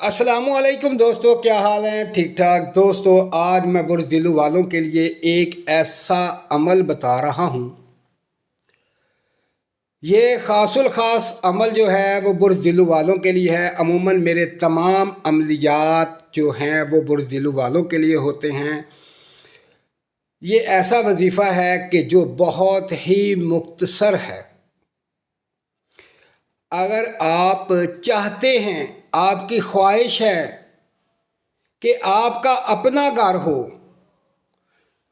السلام علیکم دوستو، کیا حال ہیں؟ ٹھیک ٹھاک دوستو، آج میں بزدلوں والوں کے لیے ایک ایسا عمل بتا رہا ہوں۔ یہ خاص الخاص عمل جو ہے وہ بزدلوں والوں کے لیے ہے۔ عموماً میرے تمام عملیات جو ہیں وہ بزدلوں والوں کے لیے ہوتے ہیں۔ یہ ایسا وظیفہ ہے کہ جو بہت ہی مختصر ہے۔ اگر آپ چاہتے ہیں، آپ کی خواہش ہے کہ آپ کا اپنا گھر ہو،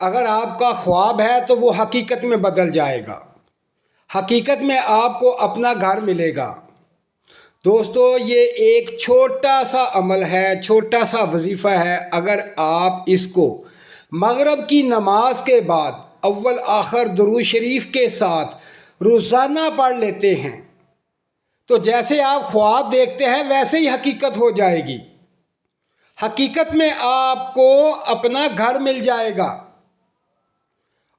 اگر آپ کا خواب ہے تو وہ حقیقت میں بدل جائے گا، حقیقت میں آپ کو اپنا گھر ملے گا۔ دوستو، یہ ایک چھوٹا سا عمل ہے، چھوٹا سا وظیفہ ہے۔ اگر آپ اس کو مغرب کی نماز کے بعد اول آخر درود شریف کے ساتھ روزانہ پڑھ لیتے ہیں تو جیسے آپ خواب دیکھتے ہیں ویسے ہی حقیقت ہو جائے گی۔ حقیقت میں آپ کو اپنا گھر مل جائے گا،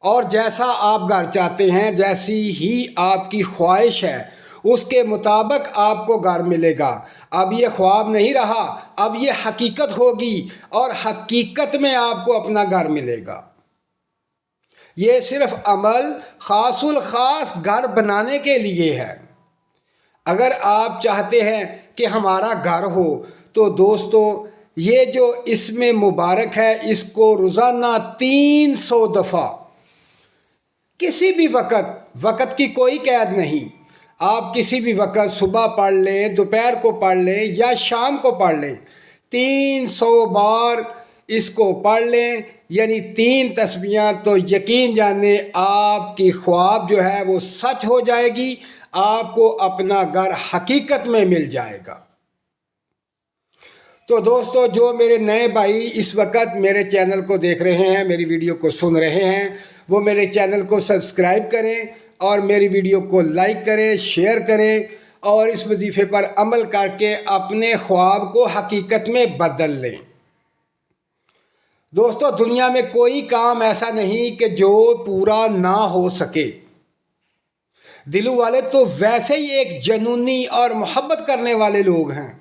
اور جیسا آپ گھر چاہتے ہیں، جیسی ہی آپ کی خواہش ہے اس کے مطابق آپ کو گھر ملے گا۔ اب یہ خواب نہیں رہا، اب یہ حقیقت ہوگی، اور حقیقت میں آپ کو اپنا گھر ملے گا۔ یہ صرف عمل خاص الخاص گھر بنانے کے لیے ہے۔ اگر آپ چاہتے ہیں کہ ہمارا گھر ہو تو دوستو، یہ جو اسم مبارک ہے اس کو روزانہ 300 دفعہ، کسی بھی وقت کی کوئی قید نہیں، آپ کسی بھی وقت صبح پڑھ لیں، دوپہر کو پڑھ لیں یا شام کو پڑھ لیں، 300 بار اس کو پڑھ لیں، یعنی 3 تسبیحاں، تو یقین جانیں آپ کی خواب جو ہے وہ سچ ہو جائے گی، آپ کو اپنا گھر حقیقت میں مل جائے گا۔ تو دوستو، جو میرے نئے بھائی اس وقت میرے چینل کو دیکھ رہے ہیں، میری ویڈیو کو سن رہے ہیں، وہ میرے چینل کو سبسکرائب کریں اور میری ویڈیو کو لائک کریں، شیئر کریں، اور اس وظیفے پر عمل کر کے اپنے خواب کو حقیقت میں بدل لیں۔ دوستو، دنیا میں کوئی کام ایسا نہیں کہ جو پورا نہ ہو سکے۔ دلوں والے تو ویسے ہی ایک جنونی اور محبت کرنے والے لوگ ہیں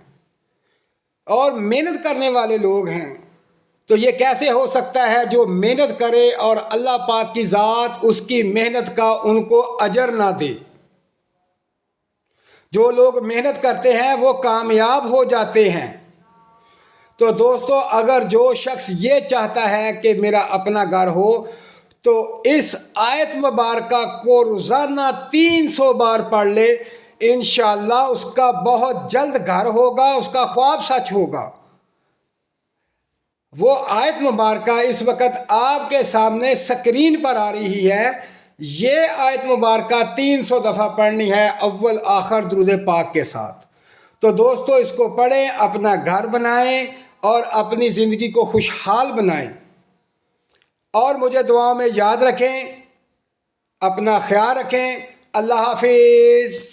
اور محنت کرنے والے لوگ ہیں، تو یہ کیسے ہو سکتا ہے جو محنت کرے اور اللہ پاک کی ذات اس کی محنت کا ان کو اجر نہ دے۔ جو لوگ محنت کرتے ہیں وہ کامیاب ہو جاتے ہیں۔ تو دوستو، اگر جو شخص یہ چاہتا ہے کہ میرا اپنا گھر ہو تو اس آیت مبارکہ کو روزانہ 300 بار پڑھ لے، انشاءاللہ اس کا بہت جلد گھر ہوگا، اس کا خواب سچ ہوگا۔ وہ آیت مبارکہ اس وقت آپ کے سامنے سکرین پر آ رہی ہے۔ یہ آیت مبارکہ 300 دفعہ پڑھنی ہے اول آخر درود پاک کے ساتھ۔ تو دوستو، اس کو پڑھیں، اپنا گھر بنائیں اور اپنی زندگی کو خوشحال بنائیں، اور مجھے دعاؤں میں یاد رکھیں۔ اپنا خیال رکھیں۔ اللہ حافظ۔